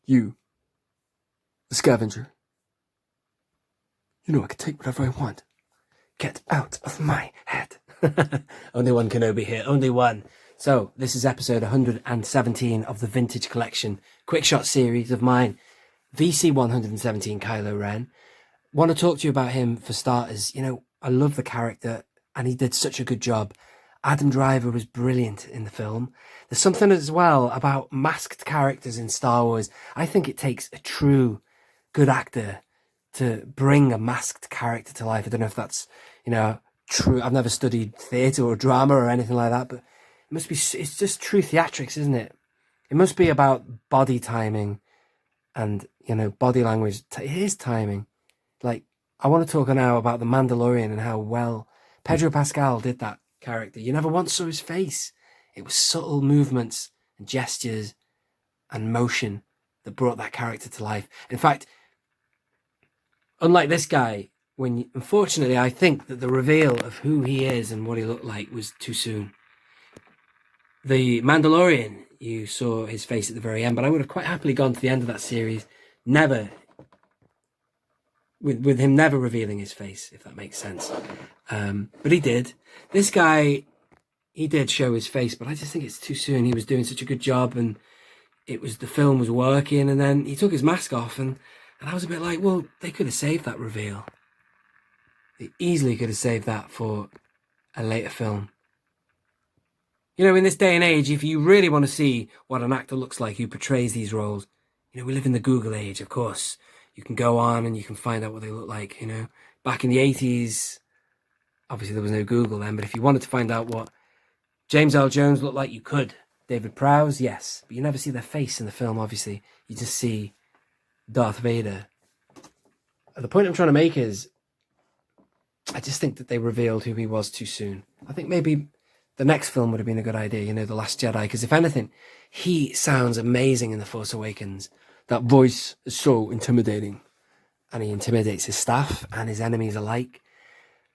You, the scavenger. You know I can take whatever I want. Get out of my head. Only one Kenobi here, only one. So, this is episode 117 of the Vintage Collection QuickShot series of mine. VC117 Kylo Ren. Want to talk to you about him for starters. You know, I love the character and he did such a good job. Adam Driver was brilliant in the film. There's something as well about masked characters in Star Wars. I think it takes a true good actor to bring a masked character to life. I don't know if that's, you know, true. I've never studied theatre or drama or anything like that, but it must be, it's just true theatrics, isn't it? It must be about body timing and, you know, body language. It is timing. Like, I want to talk now about The Mandalorian and how well Pedro Pascal did that character. You never once saw his face. It was subtle movements and gestures and motion that brought that character to life. In fact, unlike this guy, unfortunately, I think that the reveal of who he is and what he looked like was too soon. The Mandalorian, you saw his face at the very end, but I would have quite happily gone to the end of that series, with him never revealing his face, if that makes sense. But he did. This guy, he did show his face, but I just think it's too soon. He was doing such a good job, and the film was working, and then he took his mask off, and I was a bit like, well, they could have saved that reveal. They easily could have saved that for a later film. You know, in this day and age, if you really want to see what an actor looks like who portrays these roles, you know, we live in the Google age, of course. You can go on and you can find out what they look like, you know. Back in the 80s, obviously there was no Google then, but if you wanted to find out what James Earl Jones looked like, you could. David Prowse, yes. But you never see their face in the film, obviously. You just see Darth Vader. The point I'm trying to make is, I just think that they revealed who he was too soon. I think maybe the next film would have been a good idea, you know, The Last Jedi, because if anything, he sounds amazing in The Force Awakens. That voice is so intimidating, and he intimidates his staff and his enemies alike.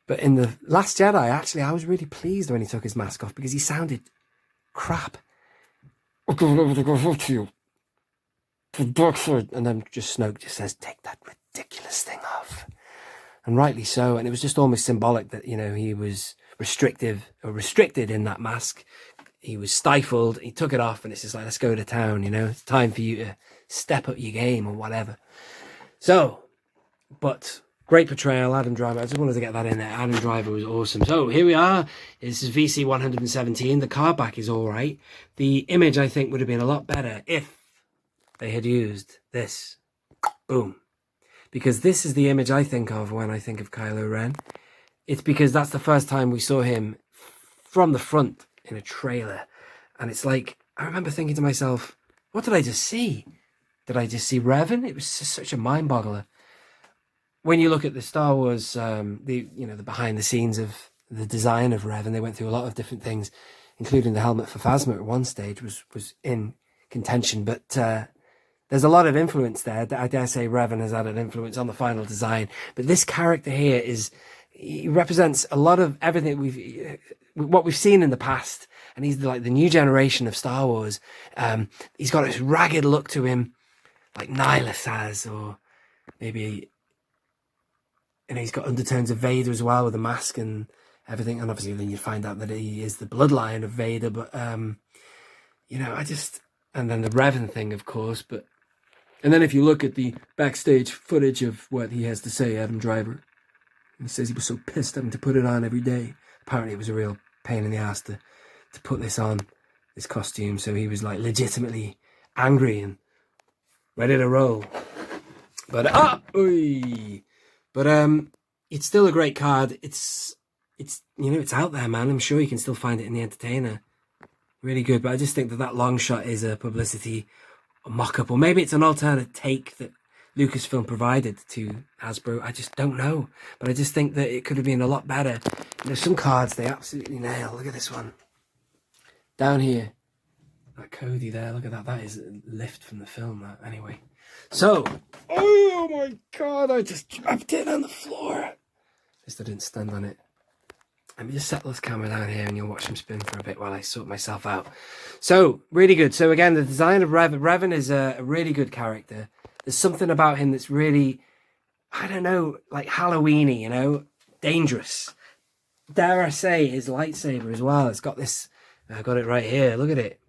But in The Last Jedi, actually, I was really pleased when he took his mask off because he sounded crap. I'm going over to go hurt you. And then Snoke just says, take that ridiculous thing off. And rightly so. And it was just almost symbolic that, you know, he was restricted in that mask. He was stifled. He took it off, and it's just like, let's go to town, you know. It's time for you to step up your game or whatever. So, but great portrayal, Adam Driver. I just wanted to get that in there. Adam Driver was awesome. So here we are. This is VC117. The card back is all right. The image, I think, would have been a lot better if they had used this. Boom. Because this is the image I think of when I think of Kylo Ren. It's because that's the first time we saw him from the front in a trailer. And it's like, I remember thinking to myself, what did I just see? Did I just see Revan? It was just such a mind boggler. When you look at the Star Wars, the behind the scenes of the design of Revan, they went through a lot of different things, including the helmet for Phasma at one stage was in contention. But there's a lot of influence there. I dare say Revan has had an influence on the final design. But this character here he represents a lot of everything what we've seen in the past. And he's like the new generation of Star Wars. He's got this ragged look to him, like Nihilus has, or maybe, you know, he's got undertones of Vader as well with the mask and everything. And obviously then you find out that he is the bloodline of Vader. But, you know, and then the Revan thing, of course. And then if you look at the backstage footage of what he has to say, Adam Driver, he says he was so pissed having to put it on every day. Apparently it was a real pain in the ass to put this on, this costume. So he was like legitimately angry and ready to roll. But it's still a great card. It's you know, it's out there, man. I'm sure you can still find it in the Entertainer. Really good. But I just think that long shot is a publicity mock-up, or maybe it's an alternate take that Lucasfilm provided to Hasbro. I just don't know. But I just think that it could have been a lot better. You know, some cards they absolutely nail. Look at this one. Down here. That Cody there, look at that. That is a lift from the film, that. Anyway. So, oh my God, I just dropped it on the floor. At least I didn't stand on it. Let me just settle this camera down here and you'll watch him spin for a bit while I sort myself out. So, really good. So again, the design of Revan is a really good character. There's something about him that's really, I don't know, like Halloween-y, you know? Dangerous. Dare I say, his lightsaber as well. It's got this, I got it right here, look at it.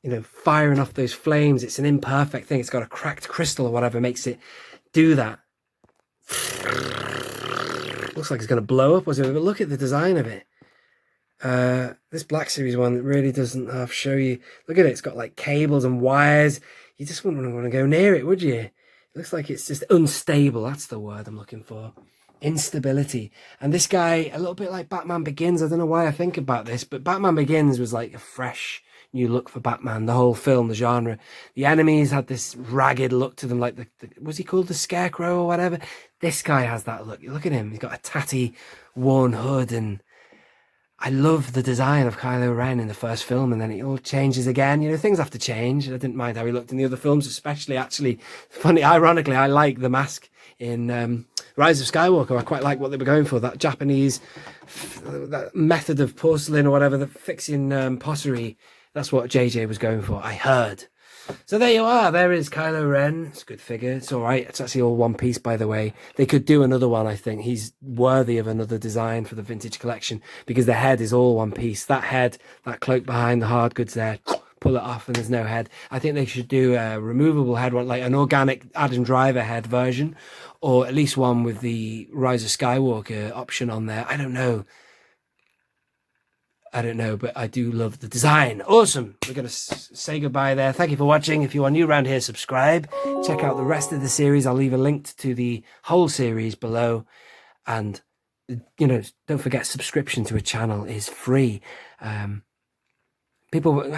You know, firing off those flames. It's an imperfect thing. It's got a cracked crystal or whatever makes it do that. Looks like it's going to blow up, but look at the design of it. This Black Series one really doesn't half show you. Look at it. It's got like cables and wires. You just wouldn't want to go near it, would you? It looks like it's just unstable. That's the word I'm looking for. Instability. And this guy, a little bit like Batman Begins. I don't know why I think about this, but Batman Begins was like a fresh new look for Batman. The whole film, the genre. The enemies had this ragged look to them, like was he called the Scarecrow or whatever? This guy has that look. Look at him. He's got a tatty, worn hood, and I love the design of Kylo Ren in the first film, and then it all changes again. You know, things have to change. I didn't mind how he looked in the other films, especially, actually. Funny, ironically, I like the mask in Rise of Skywalker. I quite like what they were going for, that Japanese that method of porcelain or whatever, the fixing pottery. That's what JJ was going for, I heard. So there you are. There is Kylo Ren. It's a good figure. It's all right. It's actually all one piece, by the way. They could do another one, I think. He's worthy of another design for the vintage collection because the head is all one piece. That head, that cloak behind the hard goods there, pull it off and there's no head. I think they should do a removable head one, like an organic Adam Driver head version, or at least one with the Rise of Skywalker option on there. I don't know, but I do love the design. Awesome. We're going to say goodbye there. Thank you for watching. If you are new around here, subscribe. Check out the rest of the series. I'll leave a link to the whole series below. And, you know, don't forget, subscription to a channel is free. I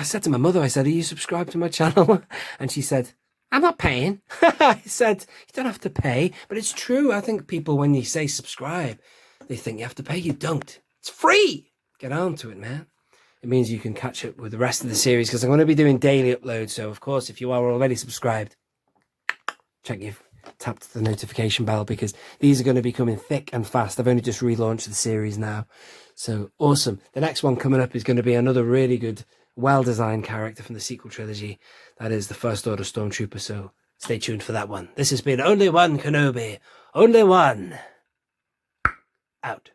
said to my mother, I said, are you subscribed to my channel? And she said, I'm not paying. I said, you don't have to pay. But it's true. I think people, when you say subscribe, they think you have to pay. You don't. It's free. Get on to it, man. It means you can catch up with the rest of the series because I'm going to be doing daily uploads. So, of course, if you are already subscribed, check you've tapped the notification bell because these are going to be coming thick and fast. I've only just relaunched the series now. So, awesome. The next one coming up is going to be another really good, well-designed character from the sequel trilogy. That is the First Order Stormtrooper. So, stay tuned for that one. This has been Only One Kenobi. Only one. Out.